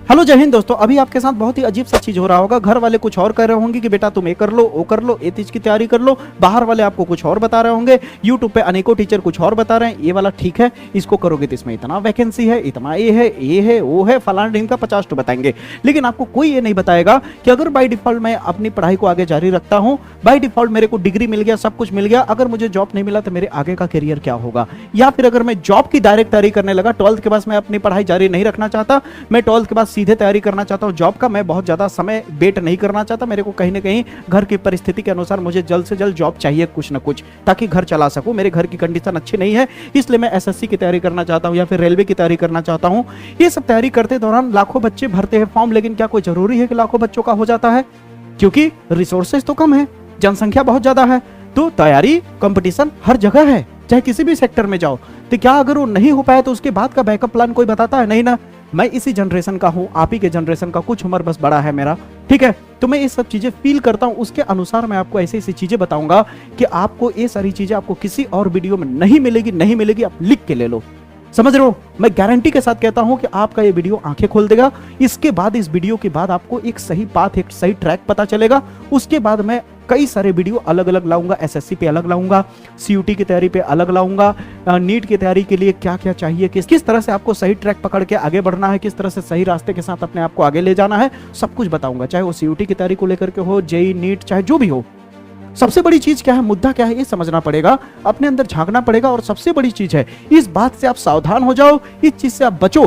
Hello जय हिंद दोस्तों। अभी आपके साथ बहुत ही अजीब सा चीज हो रहा होगा। घर वाले कुछ और कह रहे होंगे कि बेटा तुम ये कर लो, वो कर लो, ये चीज की तैयारी कर लो। बाहर वाले आपको कुछ और बता रहे होंगे। यूट्यूब पे अनेकों टीचर कुछ और बता रहे हैं। ये वाला ठीक है, इसको करोगे तो इसमें इतना वैकेंसी है, इतना ये है, वो है, फलाना दिन का 50 तो बताएंगे। लेकिन आपको कोई ये नहीं बताएगा कि अगर बाई डिफॉल्ट मैं अपनी पढ़ाई को आगे जारी रखता हूँ, बाई डिफॉल्ट मेरे को डिग्री मिल गया, सब कुछ मिल गया, अगर मुझे जॉब नहीं मिला तो मेरे आगे का करियर क्या होगा। या फिर अगर मैं जॉब की डायरेक्ट तैयारी करने लगा, 12th के बाद मैं अपनी पढ़ाई जारी नहीं रखना चाहता, मैं 12th के बाद सीधे तैयारी करना चाहता हूं जॉब का, मैं बहुत ज्यादा समय वेट नहीं करना चाहता, मेरे को कहीं ना कहीं घर की परिस्थिति के अनुसार मुझे जल्द से जल्द जॉब चाहिए कुछ ना कुछ, ताकि घर चला सकूं। मेरे घर की कंडीशन अच्छी नहीं है, इसलिए मैं एसएससी की तैयारी करना चाहता हूं या फिर रेलवे की तैयारी करना चाहता हूं। ये सब तैयारी करते दौरान लाखों बच्चे भरते हैं फॉर्म, लेकिन क्या कोई जरूरी है कि लाखों बच्चों का हो जाता है? क्योंकि रिसोर्सेज तो कम है, जनसंख्या बहुत ज्यादा है, तो तैयारी कंपटीशन हर जगह है, चाहे किसी भी सेक्टर में जाओ। तो क्या अगर वो नहीं हो पाया तो उसके बाद का बैकअप प्लान कोई बताता है? नहीं ना। मैं इसी जनरेशन का हूं, आप ही के जनरेशन का, कुछ उम्र बस बड़ा है मेरा, ठीक है। तो मैं ये सब चीजें फील करता हूं, उसके अनुसार मैं आपको ऐसी ऐसी चीजें बताऊंगा कि आपको ये सारी चीजें आपको किसी और वीडियो में नहीं मिलेगी। आप लिख के ले लो, समझ रहे हो? मैं गारंटी के साथ कहता हूं कि आपका ये वीडियो आंखें खोल देगा। इसके बाद, इस वीडियो के बाद आपको एक सही पाथ, एक सही ट्रैक पता चलेगा। उसके बाद मैं कई सारे वीडियो अलग अलग लाऊंगा, एसएससी पे अलग लाऊंगा, सीयूटी की तैयारी पे अलग लाऊंगा, नीट की तैयारी के लिए क्या क्या चाहिए, किस तरह से आपको सही ट्रैक पकड़ के आगे बढ़ना है, किस तरह से सही रास्ते के साथ अपने आप को आगे ले जाना है, सब कुछ बताऊंगा। चाहे वो सीयूटी की तैयारी को लेकर के हो, जेई, नीट, चाहे जो भी हो। सबसे बड़ी चीज क्या है, मुद्दा क्या है, ये समझना पड़ेगा, अपने अंदर झांकना पड़ेगा। और सबसे बड़ी चीज है, इस बात से आप सावधान हो जाओ, इस चीज से आप बचो।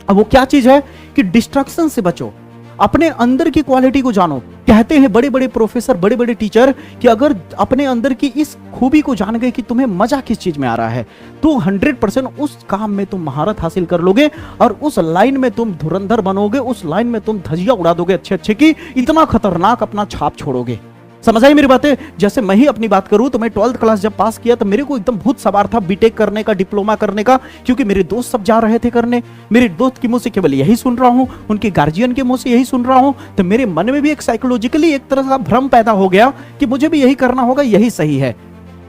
अब वो क्या चीज है कि डिस्ट्रैक्शन से बचो, अपने अंदर की क्वालिटी को जानो। कहते हैं बड़े बड़े प्रोफेसर, बड़े बड़े टीचर कि अगर अपने अंदर की इस खूबी को जान गए कि तुम्हें मजा किस चीज में आ रहा है, तो 100% उस काम में तुम महारत हासिल कर लोगे और उस लाइन में तुम धुरंधर बनोगे, उस लाइन में तुम धजिया उड़ा दोगे अच्छे अच्छे की, इतना खतरनाक अपना छाप छोड़ोगे। समझ आई मेरी बातें? जैसे मैं ही अपनी बात करूं तो मैं 12th क्लास जब पास किया तो मेरे को एकदम भूत सवार था बीटेक करने का, डिप्लोमा करने का, क्योंकि मेरे दोस्त सब जा रहे थे करने। मेरे दोस्त के मुंह से केवल यही सुन रहा हूं, उनके गार्जियन के मुंह से यही सुन रहा हूं, तो मेरे मन में भी एक साइकोलॉजिकली एक तरह का भ्रम पैदा हो गया कि मुझे भी यही करना होगा, यही सही है।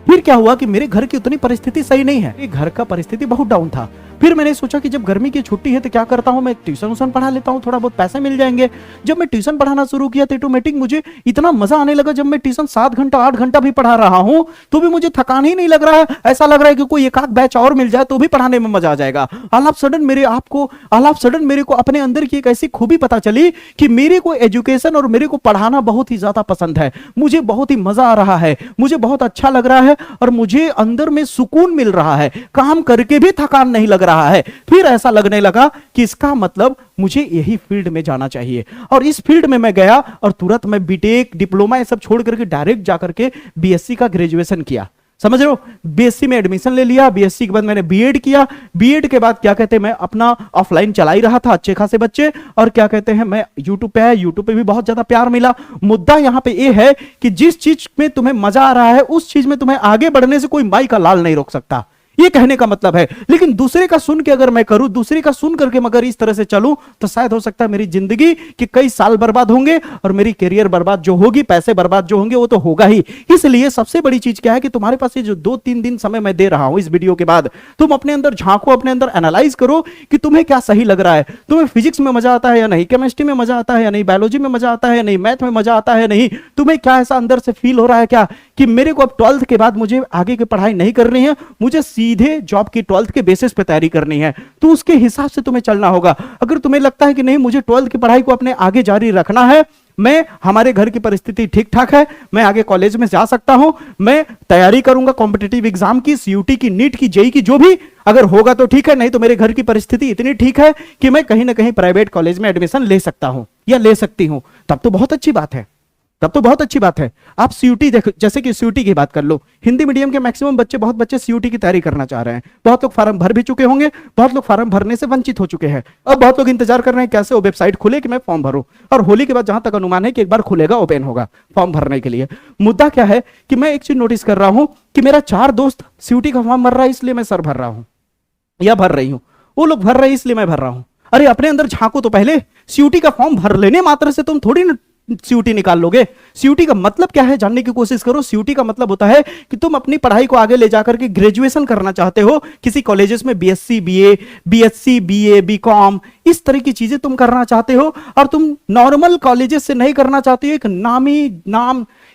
फिर क्या हुआ कि मेरे घर की उतनी परिस्थिति सही नहीं है, मेरे घर का परिस्थिति बहुत डाउन था। फिर मैंने सोचा कि जब गर्मी की छुट्टी है तो क्या करता हूं, मैं ट्यूशन पढ़ा लेता हूं, थोड़ा बहुत पैसे मिल जाएंगे। जब मैं ट्यूशन पढ़ाना शुरू किया तो ऑटोमेटिक मुझे इतना मजा आने लगा। जब मैं ट्यूशन 7 घंटा 8 घंटा भी पढ़ा रहा हूं तो भी मुझे थकान ही नहीं लग रहा है। ऐसा लग रहा है कि कोई एक आध बैच और मिल जाए तो भी पढ़ाने में मजा आ जाएगा। ऑल ऑफ सडन मेरे को अपने अंदर की एक ऐसी खूबी पता चली कि मेरे को एजुकेशन और मेरे को पढ़ाना बहुत ही ज्यादा पसंद है। मुझे बहुत ही मजा आ रहा है, मुझे बहुत अच्छा लग रहा है और मुझे अंदर में सुकून मिल रहा है, काम करके भी थकान नहीं लग रहा है। फिर ऐसा लगने लगा कि इसका मतलब मुझे यही फील्ड में जाना चाहिए। और इस फील्ड में मैं गया और तुरंत मैं बीटेक, डिप्लोमा ये सब छोड़ करके डायरेक्ट जाकर के बीएससी का ग्रेजुएशन किया। समझ रहे हो? बीएससी में एडमिशन ले लिया, बीएससी के बाद मैंने बीएड किया। बीएड के बाद क्या कहते हैं, मैं अपना ऑफलाइन चला ही रहा था, अच्छे खासे बच्चे, और क्या कहते हैं, मैं यूट्यूब पे है, यूट्यूब पे भी बहुत ज्यादा प्यार मिला। मुद्दा यहां पे ये है कि जिस चीज में तुम्हें मजा आ रहा है उस चीज में तुम्हें आगे बढ़ने से कोई माई का लाल नहीं रोक सकता, ये कहने का मतलब है। लेकिन दूसरे का सुन के अगर मैं करूं, दूसरे का सुन करके मगर इस तरह से चलूं, तो शायद हो सकता है मेरी जिंदगी के कई साल बर्बाद होंगे और मेरी करियर बर्बाद जो होगी, पैसे बर्बाद जो होंगे, वो तो होगा ही। इसलिए सबसे बड़ी चीज क्या है कि तुम्हारे पास ये जो 2-3 दिन समय मैं दे रहा हूं इस वीडियो के बाद, तुम अपने अंदर झांको, अपने अंदर एनालाइज करो कि तुम्हें क्या सही लग रहा है। तुम्हें फिजिक्स में मजा आता है या नहीं, केमिस्ट्री में मजा आता है या नहीं, बायोलॉजी में मजा आता है या नहीं, मैथ में मजा आता है या नहीं, तुम्हें क्या ऐसा अंदर से फील हो रहा है क्या कि मेरे को अब 12th के बाद मुझे आगे की पढ़ाई नहीं करनी है, मुझे सीधे जॉब की 12th के बेसिस पे तैयारी करनी है, तो उसके हिसाब से तुम्हें चलना होगा। अगर तुम्हें लगता है कि नहीं, मुझे 12th की पढ़ाई को अपने आगे जारी रखना है, मैं, हमारे घर की परिस्थिति ठीक ठाक है, मैं आगे कॉलेज में जा सकता हूं, मैं तैयारी करूंगा कॉम्पिटिटिव एग्जाम की, सीयूटी की, नीट की, जेई की, जो भी अगर होगा तो ठीक है, नहीं तो मेरे घर की परिस्थिति इतनी ठीक है कि मैं कहीं ना कहीं प्राइवेट कॉलेज में एडमिशन ले सकता हूं या ले सकती हूं, तब तो बहुत अच्छी बात है, तब तो बहुत अच्छी बात है। आप सीयूटी देखो, जैसे कि सीयूटी की बात कर लो, हिंदी मीडियम के मैक्सिमम बच्चे, बहुत बच्चे सीयूटी की तैयारी करना चाह रहे हैं। बहुत लोग फार्म भर भी चुके होंगे, बहुत लोग फार्म भरने से वंचित हो चुके हैं। अब बहुत लोग इंतजार कर रहे हैं कैसे वो वेबसाइट खुले कि मैं फॉर्म भरूं, और होली के बाद जहां तक अनुमान है कि एक बार खुलेगा, ओपन होगा फॉर्म भरने के लिए। मुद्दा क्या है कि मैं एक चीज नोटिस कर रहा हूं कि मेरा 4 दोस्त सीयूटी का फॉर्म भर रहा है, इसलिए मैं सर भर रहा हूं या भर रही हूं, वो लोग भर रहे हैं इसलिए मैं भर रहा हूं। अरे अपने अंदर झांको तो पहले। सीयूटी का फॉर्म भर लेने मात्र से तुम थोड़ी ना सीयूटी निकाल लोगे। सीयूटी का मतलब क्या है जानने की कोशिश करो। सीयूटी का मतलब होता है कि तुम अपनी पढ़ाई को आगे ले जाकर के ग्रेजुएशन करना चाहते हो किसी कॉलेजेस में, BSc BA, BSc BA, BCom, इस तरह की चीजें तुम करना चाहते हो और तुम नॉर्मल कॉलेजेस से नहीं करना चाहते हो, एक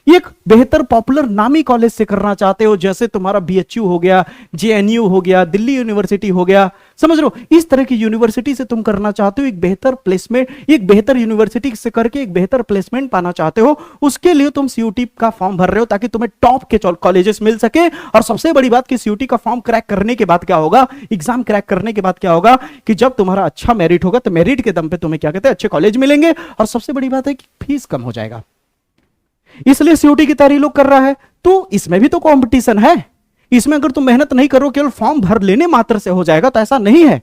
एक बेहतर पॉपुलर नामी कॉलेज से करना चाहते हो, जैसे तुम्हारा बीएचयू हो गया, जेएनयू हो गया, दिल्ली यूनिवर्सिटी हो गया, समझ रहे हो, इस तरह की यूनिवर्सिटी से तुम करना चाहते हो, एक बेहतर प्लेसमेंट, एक बेहतर यूनिवर्सिटी से करके एक बेहतर प्लेसमेंट पाना चाहते हो। उसके लिए तुम सीयूटी का फॉर्म भर रहे हो ताकि तुम्हें टॉप के कॉलेजेस मिल सके। और सबसे बड़ी बात कि सीयूटी का फॉर्म क्रैक करने के बाद क्या होगा, एग्जाम क्रैक करने के बाद क्या होगा कि जब तुम्हारा अच्छा मेरिट होगा तो मेरिट के दम पे तुम्हें क्या कहते हैं, अच्छे कॉलेज मिलेंगे। और सबसे बड़ी बात है कि फीस कम हो जाएगा, इसलिए सीयूटी की तैयारी लोग कर रहा है। तो इसमें भी तो कंपटीशन है, इसमें अगर तुम मेहनत नहीं करो केवल फॉर्म भर लेने मात्र से हो जाएगा तो ऐसा नहीं है।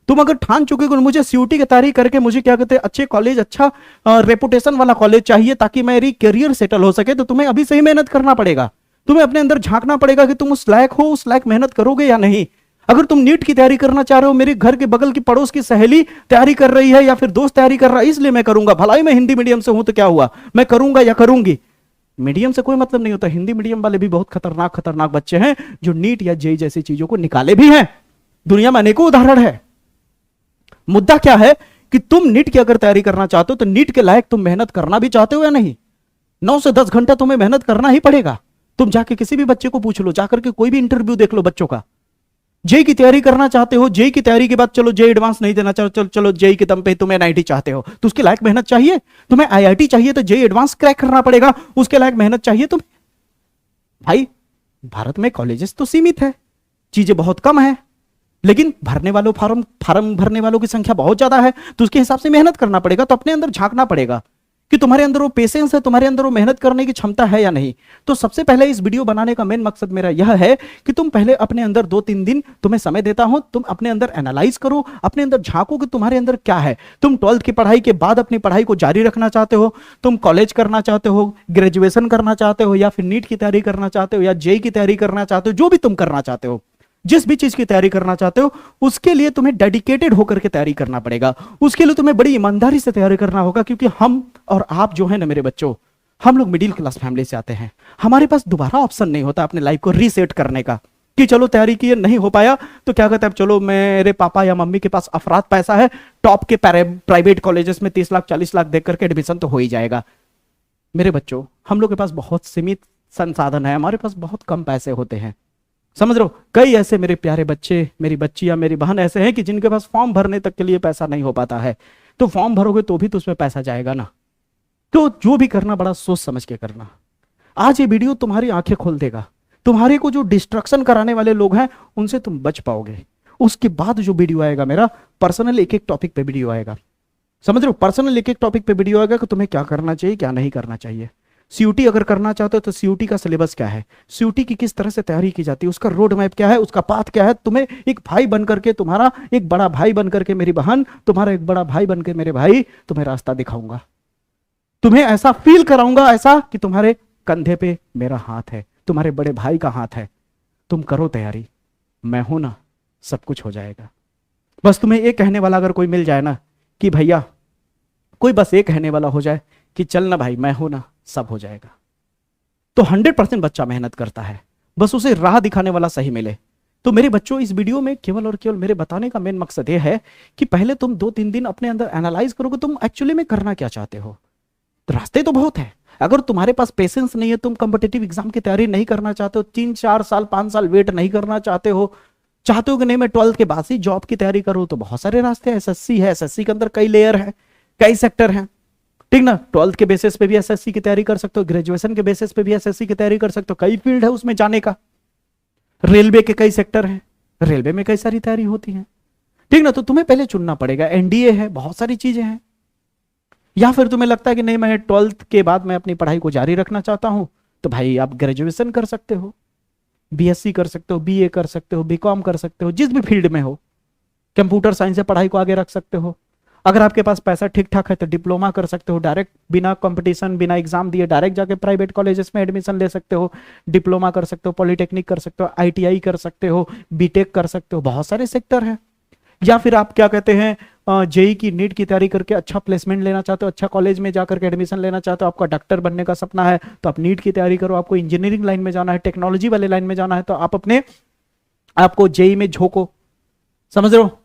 तुम अगर ठान चुके हो मुझे सीयूटी की तैयारी करके मुझे क्या कहते हैं अच्छे कॉलेज, अच्छा रेपुटेशन वाला कॉलेज चाहिए ताकि मेरी करियर सेटल हो सके, तो तुम्हें अभी से ही मेहनत करना पड़ेगा। तुम्हें अपने अंदर झांकना पड़ेगा कि तुम उस लायक हो, उस लायक मेहनत करोगे या नहीं। अगर तुम नीट की तैयारी करना चाह रहे हो, मेरे घर के बगल की पड़ोस की सहेली तैयारी कर रही है या फिर दोस्त तैयारी कर रहा है इसलिए मैं करूंगा, भलाई मैं हिंदी मीडियम से हूं तो क्या हुआ, मैं करूंगा या करूंगी, मीडियम से कोई मतलब नहीं होता। हिंदी मीडियम वाले भी बहुत खतरनाक खतरनाक बच्चे हैं जो नीट या जेई जैसी चीजों को निकाले भी हैं, दुनिया में अनेकों उदाहरण है। मुद्दा क्या है कि तुम नीट की अगर तैयारी करना चाहते हो तो नीट के लायक तुम मेहनत करना भी चाहते हो या नहीं। 9 से 10 घंटा तुम्हें मेहनत करना ही पड़ेगा। तुम जाके किसी भी बच्चे को पूछ लो, जाकर के कोई भी इंटरव्यू देख लो बच्चों का। जेई की तैयारी करना चाहते हो, जेई की तैयारी के बाद चलो जेई एडवांस नहीं देना चाहते, चलो जेई के दम पे तुम एनआईटी चाहते हो तो उसके लायक मेहनत चाहिए। तुम्हें आईआईटी चाहिए तो जेई एडवांस क्रैक करना पड़ेगा, उसके लायक मेहनत चाहिए तुम्हें। भाई भारत में कॉलेजेस तो सीमित है, चीजें बहुत कम है, लेकिन भरने वालों फार्म भरने वालों की संख्या बहुत ज्यादा है, तो उसके हिसाब से मेहनत करना पड़ेगा। तो अपने अंदर झांकना पड़ेगा कि तुम्हारे अंदर वो पेशेंस है, तुम्हारे अंदर वो मेहनत करने की क्षमता है या नहीं। तो सबसे पहले इस वीडियो बनाने का मेन मकसद मेरा यह है कि तुम पहले अपने अंदर 2-3 दिन तुम्हें समय देता हूं, तुम अपने अंदर एनालाइज करो, अपने अंदर झांको कि तुम्हारे अंदर क्या है। तुम 12th की पढ़ाई के बाद अपनी पढ़ाई को जारी रखना चाहते हो, तुम कॉलेज करना चाहते हो, ग्रेजुएशन करना चाहते हो, या फिर नीट की तैयारी करना चाहते हो, या जेई की तैयारी करना चाहते हो, जो भी तुम करना चाहते हो, जिस भी चीज की तैयारी करना चाहते हो उसके लिए तुम्हें डेडिकेटेड होकर के तैयारी करना पड़ेगा। उसके लिए तुम्हें बड़ी ईमानदारी से तैयारी करना होगा, क्योंकि हम और आप जो है ना मेरे बच्चों, हम लोग मिडिल क्लास फैमिली से आते हैं। हमारे पास दोबारा ऑप्शन नहीं होता अपने लाइफ को रीसेट करने का कि चलो तैयारी की नहीं हो पाया तो क्या कहते हैं, चलो मेरे पापा या मम्मी के पास अफराद पैसा है, टॉप के प्राइवेट कॉलेजेस में 30 लाख 40 लाख देख करके एडमिशन तो हो ही जाएगा। मेरे बच्चों, हम लोग के पास बहुत सीमित संसाधन है, हमारे पास बहुत कम पैसे होते हैं, समझ रहे हो। कई ऐसे मेरे प्यारे बच्चे, मेरी बच्ची या मेरी बहन ऐसे हैं कि जिनके पास फॉर्म भरने तक के लिए पैसा नहीं हो पाता है। तो फॉर्म भरोगे तो भी तो उसमें पैसा जाएगा ना। तो जो भी करना बड़ा सोच समझ के करना। आज ये वीडियो तुम्हारी आंखें खोल देगा, तुम्हारे को जो डिस्ट्रक्शन कराने वाले लोग हैं उनसे तुम बच पाओगे। उसके बाद जो वीडियो आएगा मेरा पर्सनल एक एक टॉपिक पे वीडियो आएगा, समझ रहे हो, पर्सनल एक एक टॉपिक पे वीडियो आएगा कि तुम्हें क्या करना चाहिए क्या नहीं करना चाहिए। सीयूटी अगर करना चाहते हो तो सीयूटी का सिलेबस क्या है, सीयूटी की किस तरह से तैयारी की जाती है, उसका रोड मैप क्या है, उसका पाथ क्या है। तुम्हें एक भाई बनकर के, तुम्हारा एक बड़ा भाई बनकर के मेरी बहन, तुम्हारा एक बड़ा भाई बनकर मेरे भाई, तुम्हें रास्ता दिखाऊंगा, तुम्हें ऐसा फील कराऊंगा ऐसा कि तुम्हारे कंधे पे मेरा हाथ है, तुम्हारे बड़े भाई का हाथ है। तुम करो तैयारी, मैं हूं ना, सब कुछ हो जाएगा। बस तुम्हें एक कहने वाला अगर कोई मिल जाए ना कि भैया, कोई बस एक कहने वाला हो जाए कि चल ना भाई मैं हूं ना, सब हो जाएगा। तो 100% बच्चा मेहनत करता है, बस उसे राह दिखाने वाला सही मिले। तो मेरे बच्चों, इस वीडियो में केवल और केवल मेरे बताने का मेन मकसद यह है कि पहले तुम 2-3 दिन अपने अंदर एनालाइज करोगे तुम एक्चुअली में करना क्या चाहते हो। तो रास्ते तो बहुत है, अगर तुम्हारे पास पेशेंस नहीं है, तुम कॉम्पिटिटिव एग्जाम की तैयारी नहीं करना चाहते हो, 3-4 साल 5 साल वेट नहीं करना चाहते हो कि नहीं मैं 12th के बाद ही जॉब की तैयारी करूं, तो बहुत सारे रास्ते हैं। एसएससी है, एसएससी के अंदर कई लेयर है, कई सेक्टर हैं, ठीक ना। 12th के बेसिस पे भी एसएससी की तैयारी कर सकते हो, ग्रेजुएशन के बेसिस पे भी एसएससी की तैयारी कर सकते हो, कई फील्ड है उसमें जाने का। रेलवे के कई सेक्टर हैं, रेलवे में कई सारी तैयारी होती है, ठीक ना। तो तुम्हें पहले चुनना पड़ेगा, एनडीए है, बहुत सारी चीजें हैं। या फिर तुम्हें लगता है कि नहीं मैं 12th के बाद मैं अपनी पढ़ाई को जारी रखना चाहता हूं, तो भाई आप ग्रेजुएशन कर सकते हो, बीएससी कर सकते हो, बीए कर सकते हो, बीकॉम कर सकते हो, जिस भी फील्ड में हो। कंप्यूटर साइंस से पढ़ाई को आगे रख सकते हो। अगर आपके पास पैसा ठीक ठाक है तो डिप्लोमा कर सकते हो, डायरेक्ट बिना कंपटीशन बिना एग्जाम दिए डायरेक्ट जाके प्राइवेट कॉलेजेस में एडमिशन ले सकते हो। डिप्लोमा कर सकते हो, पॉलिटेक्निक कर सकते हो, आईटीआई कर सकते हो, बीटेक कर सकते हो, बहुत सारे सेक्टर हैं। या फिर आप क्या कहते हैं, जेई की नीट की तैयारी करके अच्छा प्लेसमेंट लेना चाहते हो, अच्छा कॉलेज में जाकर के एडमिशन लेना चाहते हो, आपका डॉक्टर बनने का सपना है तो आप नीट की तैयारी करो। आपको इंजीनियरिंग लाइन में जाना है, टेक्नोलॉजी वाले लाइन में जाना है तो आप अपने आपको जेई में झोंको, समझ रहे हो।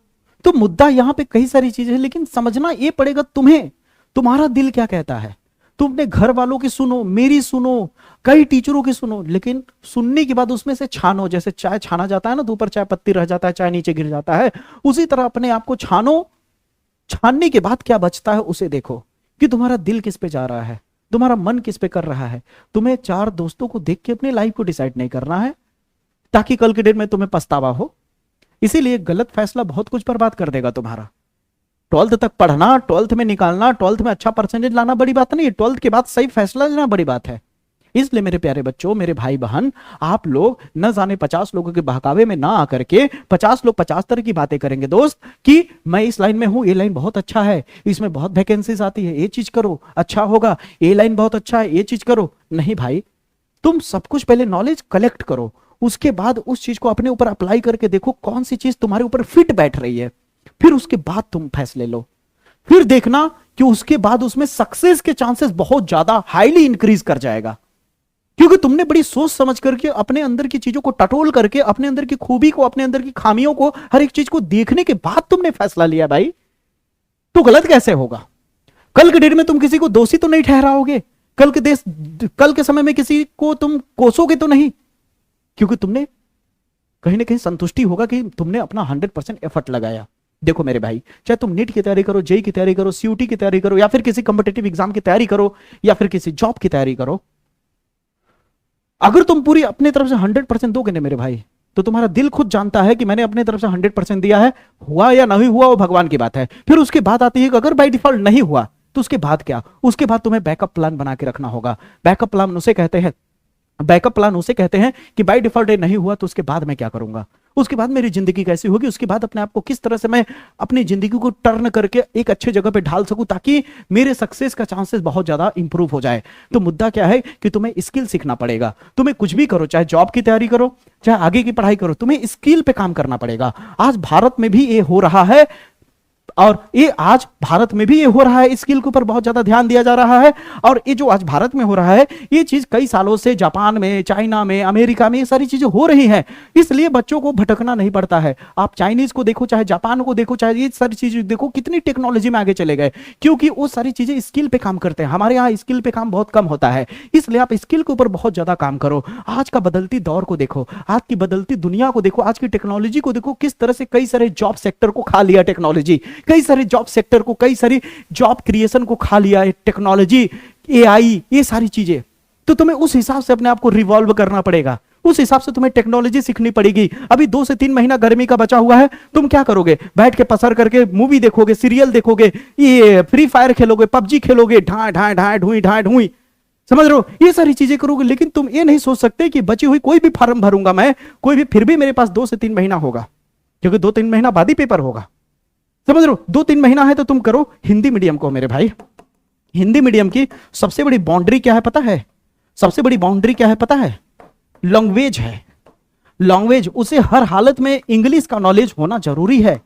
तो मुद्दा यहां पे कई सारी चीजें हैं, लेकिन समझना ये पड़ेगा तुम्हें, तुम्हारा दिल क्या कहता है। तुम अपने घर वालों की सुनो, मेरी सुनो, कई टीचरों की सुनो, लेकिन सुनने के बाद उसमें से छानो। जैसे चाय छाना जाता है ना, तो ऊपर चाय पत्ती रह जाता है, चाय नीचे गिर जाता है, उसी तरह अपने आप को छानो। छानने के बाद क्या बचता है उसे देखो कि तुम्हारा दिल किस पे जा रहा है, तुम्हारा मन किस पे कर रहा है। तुम्हें चार दोस्तों को देख के अपनी लाइफ को डिसाइड नहीं करना है, ताकि कल के दिन में तुम्हें पछतावा हो। इसीलिए गलत फैसला बहुत कुछ बर्बाद कर देगा तुम्हारा। 12th तक पढ़ना, 12th में निकालना, 12th में अच्छा परसेंटेज लाना बड़ी बात नहीं है, 12th के बाद सही फैसला लेना बड़ी बात है। इसलिए मेरे प्यारे बच्चों, मेरे भाई बहन, आप लोग न जाने 50 लोगों के बहकावे में ना आकर के 50 लोग 50 तरह की बातें करेंगे दोस्त, कि मैं इस लाइन में हूं, ये लाइन बहुत अच्छा है, इसमें बहुत वैकेंसीज आती है, ये चीज करो अच्छा होगा, ये लाइन बहुत अच्छा है, ये चीज करो। नहीं भाई, तुम सब कुछ पहले नॉलेज कलेक्ट करो, उसके बाद उस चीज को अपने ऊपर अप्लाई करके देखो कौन सी चीज तुम्हारे ऊपर फिट बैठ रही है, फिर उसके बाद तुम फैसले लो। फिर देखना कि उसके बाद उसमें सक्सेस के चांसेस बहुत ज्यादा हाईली इंक्रीज कर जाएगा, क्योंकि तुमने बड़ी सोच समझ करके अपने अंदर की चीजों को टटोल करके, अपने अंदर की खूबी को, अपने अंदर की खामियों को, हर एक चीज को देखने के बाद तुमने फैसला लिया भाई। तो गलत कैसे होगा? कल के डेट में तुम किसी को दोषी तो नहीं ठहराओगे, कल के समय में किसी को तुम कोसोगे तो नहीं, क्योंकि तुमने कहीं ना कहीं संतुष्टि होगा कि तुमने अपना 100% एफर्ट लगाया। देखो मेरे भाई, चाहे तुम नीट की तैयारी करो, जेई की तैयारी करो, सीयूटी की तैयारी करो, या फिर किसी कॉम्पिटिटिव एग्जाम की तैयारी करो, या फिर किसी जॉब की तैयारी करो, अगर तुम पूरी अपने तरफ से 100% दोगे ना मेरे भाई, तो तुम्हारा दिल खुद जानता है कि मैंने अपने तरफ से 100% दिया है। हुआ या नहीं हुआ वो भगवान की बात है। फिर उसके बाद आती है कि अगर बाय डिफॉल्ट नहीं हुआ तो उसके बाद क्या? उसके बाद तुम्हें बैकअप प्लान बना के रखना होगा। बैकअप प्लान उसे कहते हैं कि बाय डिफॉल्ट नहीं हुआ तो उसके बाद मैं क्या करूंगा, उसके बाद मेरी जिंदगी कैसी होगी, उसके बाद अपने आप को किस तरह से मैं अपनी जिंदगी को टर्न करके एक अच्छे जगह पे ढाल सकूं, ताकि मेरे सक्सेस का चांसेस बहुत ज्यादा इंप्रूव हो जाए। तो मुद्दा क्या है कि तुम्हें स्किल सीखना पड़ेगा। तुम्हें कुछ भी करो, चाहे जॉब की तैयारी करो, चाहे आगे की पढ़ाई करो, तुम्हें स्किल पे काम करना पड़ेगा। आज भारत में भी ये हो रहा है, और ये आज भारत में भी ये हो रहा है, स्किल के ऊपर बहुत ज्यादा ध्यान दिया जा रहा है। और ये जो आज भारत में हो रहा है, ये चीज कई सालों से जापान में, चाइना में, अमेरिका में ये सारी चीजें हो रही हैं। इसलिए बच्चों को भटकना नहीं पड़ता है। आप चाइनीज को देखो, चाहे जापान को देखो, चाहे ये सारी चीजें देखो, कितनी टेक्नोलॉजी में आगे चले गए, क्योंकि वो सारी चीजें स्किल पे काम करते हैं। हमारे यहाँ स्किल पे काम बहुत कम होता है, इसलिए आप स्किल के ऊपर बहुत ज्यादा काम करो। आज का बदलती दौर को देखो, आज की बदलती दुनिया को देखो, आज की टेक्नोलॉजी को देखो, किस तरह से कई सारे जॉब सेक्टर को खा लिया टेक्नोलॉजी, कई सारे जॉब सेक्टर को, कई सारी जॉब क्रिएशन को खा लिया है टेक्नोलॉजी, एआई, ये सारी चीजें। तो तुम्हें उस हिसाब से अपने आप को रिवॉल्व करना पड़ेगा, उस हिसाब से तुम्हें टेक्नोलॉजी सीखनी पड़ेगी। अभी 2 से 3 महीना गर्मी का बचा हुआ है, तुम क्या करोगे? बैठ के पसर करके मूवी देखोगे, सीरियल देखोगे, ये फ्री फायर खेलोगे, पबजी खेलोगे, ढाई ढाई ढाई ढुई ढाई ढुई, समझ रहे हो? ये सारी चीजें करोगे। लेकिन तुम ये नहीं सोच सकते कि बची हुई कोई भी फॉर्म भरूंगा मैं, कोई भी, फिर भी मेरे पास 2 से 3 महीना होगा, क्योंकि 2-3 महीना बाद ही पेपर होगा। समझ रहे हो? 2-3 महीना है तो तुम करो हिंदी मीडियम को। मेरे भाई, हिंदी मीडियम की सबसे बड़ी बाउंड्री क्या है पता है? सबसे बड़ी बाउंड्री क्या है पता है? लैंग्वेज है। लैंग्वेज, उसे हर हालत में इंग्लिश का नॉलेज होना जरूरी है।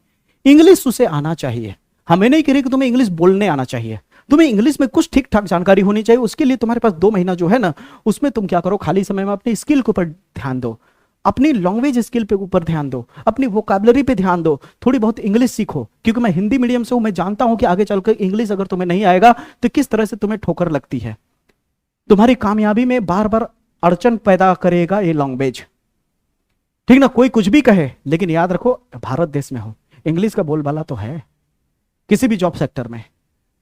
इंग्लिश उसे आना चाहिए। हमें नहीं कह रहे कि तुम्हें इंग्लिश बोलने आना चाहिए, तुम्हें इंग्लिश में कुछ ठीक ठाक जानकारी होनी चाहिए। उसके लिए तुम्हारे पास 2 महीना जो है ना, उसमें तुम क्या करो, खाली समय में अपनी स्किल के ऊपर ध्यान दो, अपनी लैंग्वेज स्किल पे ऊपर ध्यान दो, अपनी वोकैबुलरी पे ध्यान दो, थोड़ी बहुत इंग्लिश सीखो। क्योंकि मैं हिंदी मीडियम से हूं, मैं जानता हूं कि आगे चलकर इंग्लिश अगर तुम्हें नहीं आएगा तो किस तरह से तुम्हें ठोकर लगती है। तुम्हारी कामयाबी में बार बार अड़चन पैदा करेगा ये लैंग्वेज, ठीक ना? कोई कुछ भी कहे, लेकिन याद रखो भारत देश में हो, इंग्लिश का बोलबाला तो है किसी भी जॉब सेक्टर में।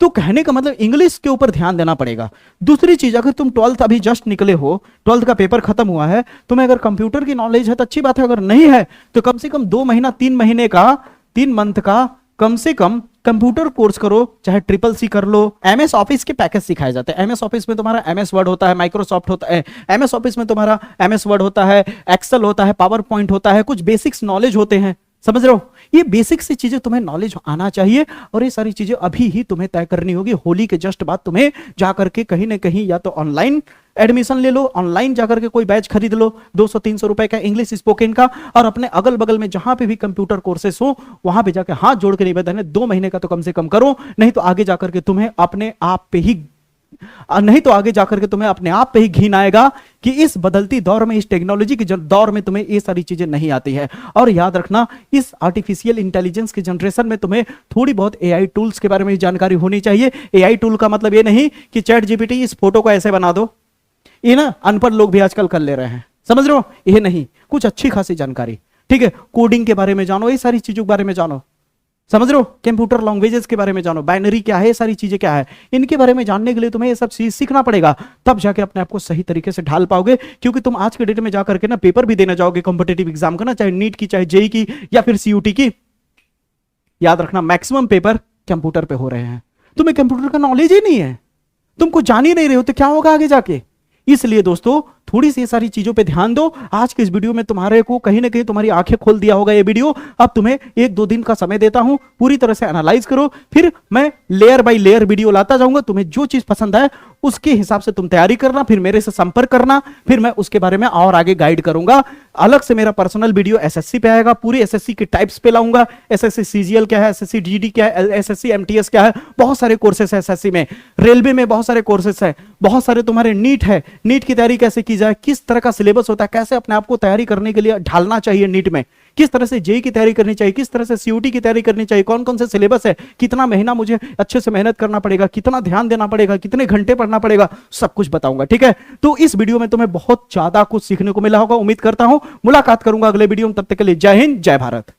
तो कहने का मतलब इंग्लिश के ऊपर ध्यान देना पड़ेगा। दूसरी चीज, अगर तुम 12th अभी जस्ट निकले हो, 12th का पेपर खत्म हुआ है, तुम्हें अगर कंप्यूटर की नॉलेज है तो अच्छी बात है, अगर नहीं है तो कम से कम 2 महीना 3 महीने का, 3 मंथ का कम से कम कंप्यूटर कोर्स करो, चाहे CCC कर लो। MS ऑफिस के पैकेज सिखाए जाते हैं। MS ऑफिस में तुम्हारा MS वर्ड होता है, माइक्रोसॉफ्ट होता है, MS ऑफिस में तुम्हारा MS वर्ड होता है, एक्सेल होता है, पावर पॉइंट होता है, कुछ बेसिक्स नॉलेज होते हैं। समझ रहे हो? ये बेसिक सी चीजें तुम्हें नॉलेज आना चाहिए, और ये सारी चीजें अभी ही तुम्हें तय करनी होगी। होली के जस्ट बाद तुम्हें जाकर के कहीं ना कहीं या तो ऑनलाइन एडमिशन ले लो, ऑनलाइन जाकर के कोई बैच खरीद लो 200-300 रुपए का इंग्लिश स्पोकन का, और अपने अगल बगल में जहां पे भी कंप्यूटर कोर्सेस हो वहां पे जाकर हाथ जोड़ के निवेदन है 2 महीने का तो कम से कम करो, नहीं तो आगे जाकर के तुम्हें अपने आप पे ही नहीं तो आगे जाकर के तुम्हें अपने आप पे ही घिन आएगा कि इस बदलती दौर में, इस टेक्नोलॉजी के दौर में तुम्हें ये सारी चीजें नहीं आती है। और याद रखना, इस आर्टिफिशियल इंटेलिजेंस के जनरेशन में तुम्हें थोड़ी बहुत एआई टूल्स के बारे में जानकारी होनी चाहिए। एआई टूल का मतलब ये नहीं कि चैट जीपीटी इस फोटो को ऐसे बना दो, ये ना अनपढ़ लोग भी आजकल कर ले रहे हैं, समझ रहे हो, ये नहीं, कुछ अच्छी खासी जानकारी, ठीक है, कोडिंग के बारे में जानो, ये सारी चीजों के बारे में जानो, समझ रहे हो, कंप्यूटर लैंग्वेजेस के बारे में जानो, बाइनरी क्या है, ये सारी चीजें क्या है, इनके बारे में जानने के लिए तुम्हें ये सब चीज सीखना पड़ेगा, तब जाके अपने आप को सही तरीके से ढाल पाओगे। क्योंकि तुम आज के डेट में जाकर के ना पेपर भी देने जाओगे कॉम्पिटेटिव एग्जाम का ना, चाहे नीट की, चाहे जेई की, या फिर सीयूटी की, याद रखना मैक्सिमम पेपर कंप्यूटर पे हो रहे हैं। तुम्हें कंप्यूटर का नॉलेज ही नहीं है, तुमको जान ही नहीं रहे हो, तो क्या होगा आगे जाके। इसलिए दोस्तों थोड़ी सी सारी चीजों पे ध्यान दो। आज के इस वीडियो में तुम्हारे को कहीं ना कहीं तुम्हारी आंखें खोल दिया होगा ये वीडियो। अब तुम्हें 1-2 दिन का समय देता हूं, पूरी तरह से एनालाइज करो, फिर मैं लेयर बाय लेयर वीडियो लाता जाऊंगा। तुम्हें जो चीज पसंद है उसके हिसाब से तुम तैयारी करना, फिर मेरे से संपर्क करना, फिर मैं उसके बारे में और आगे गाइड करूंगा। अलग से मेरा पर्सनल वीडियो एसएससी पे आएगा, पूरी एसएससी के टाइप्स पे लाऊंगा। एसएससी सीजीएल क्या है, एसएससी जीडी क्या है, एसएससी एमटीएस क्या है, बहुत सारे कोर्सेस है एसएससी में, रेलवे में बहुत सारे कोर्सेस है, बहुत सारे तुम्हारे नीट है, नीट की तैयारी कैसे की जाए, किस तरह का सिलेबस होता है, कैसे अपने आप को तैयारी करने के लिए ढालना चाहिए नीट में, किस तरह से जेई की तैयारी करनी चाहिए, किस तरह से सीयूटी की तैयारी करनी चाहिए, कौन कौन से सिलेबस है, कितना महीना मुझे अच्छे से मेहनत करना पड़ेगा, कितना ध्यान देना पड़ेगा, कितने घंटे पढ़ना पड़ेगा, सब कुछ बताऊंगा, ठीक है। तो इस वीडियो में तुम्हें बहुत ज्यादा कुछ सीखने को मिला होगा, उम्मीद करता हूं। मुलाकात करूंगा अगले वीडियो में, तब तक के लिए जय हिंद, जय भारत।